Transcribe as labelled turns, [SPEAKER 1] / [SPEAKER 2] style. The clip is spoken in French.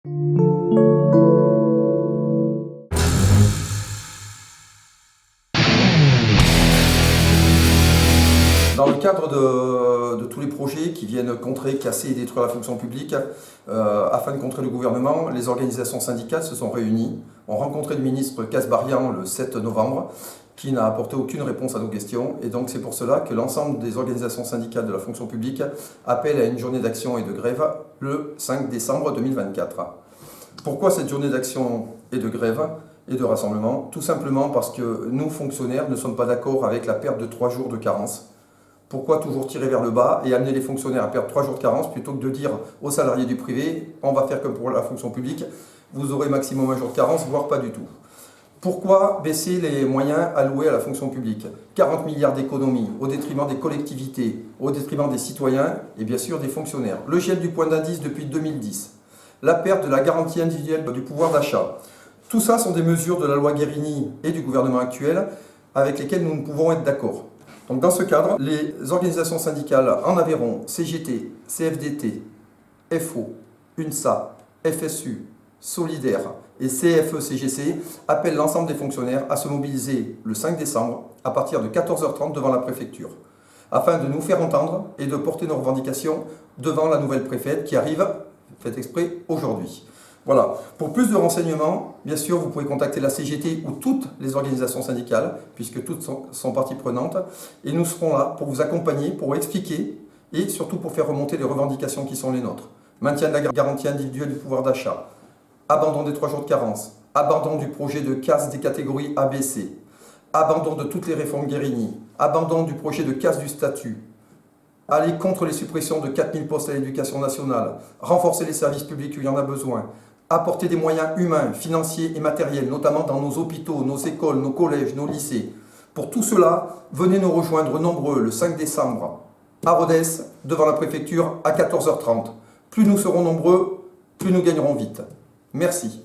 [SPEAKER 1] Dans le cadre de tous les projets qui viennent contrer, casser et détruire la fonction publique, afin de contrer le gouvernement, les organisations syndicales se sont réunies, ont rencontré le ministre Kasbarian le 7 novembre, qui n'a apporté aucune réponse à nos questions. Et donc c'est pour cela que l'ensemble des organisations syndicales de la fonction publique appellent à une journée d'action et de grève le 5 décembre 2024. Pourquoi cette journée d'action et de grève et de rassemblement? Tout simplement parce que nous, fonctionnaires, ne sommes pas d'accord avec la perte de 3 jours de carence. Pourquoi toujours tirer vers le bas et amener les fonctionnaires à perdre 3 jours de carence plutôt que de dire aux salariés du privé, on va faire comme pour la fonction publique, vous aurez maximum un jour de carence, voire pas du tout. Pourquoi baisser les moyens alloués à la fonction publique? 40 milliards d'économies au détriment des collectivités, au détriment des citoyens et bien sûr des fonctionnaires. Le gel du point d'indice depuis 2010, la perte de la garantie individuelle du pouvoir d'achat. Tout ça sont des mesures de la loi Guerini et du gouvernement actuel avec lesquelles nous ne pouvons être d'accord. Donc dans ce cadre, les organisations syndicales en Aveyron, CGT, CFDT, FO, UNSA, FSU, Solidaire et CFE-CGC appellent l'ensemble des fonctionnaires à se mobiliser le 5 décembre à partir de 14h30 devant la préfecture, afin de nous faire entendre et de porter nos revendications devant la nouvelle préfète qui arrive, faites exprès, aujourd'hui. Voilà. Pour plus de renseignements, bien sûr, vous pouvez contacter la CGT ou toutes les organisations syndicales, puisque toutes sont parties prenantes, et nous serons là pour vous accompagner, pour vous expliquer, et surtout pour faire remonter les revendications qui sont les nôtres. Maintien de la garantie individuelle du pouvoir d'achat, abandon des 3 jours de carence, abandon du projet de casse des catégories ABC, abandon de toutes les réformes Guerini, abandon du projet de casse du statut, aller contre les suppressions de 4000 postes à l'éducation nationale, renforcer les services publics où il y en a besoin, apporter des moyens humains, financiers et matériels, notamment dans nos hôpitaux, nos écoles, nos collèges, nos lycées. Pour tout cela, venez nous rejoindre nombreux le 5 décembre à Rodez, devant la préfecture, à 14h30. Plus nous serons nombreux, plus nous gagnerons vite. Merci.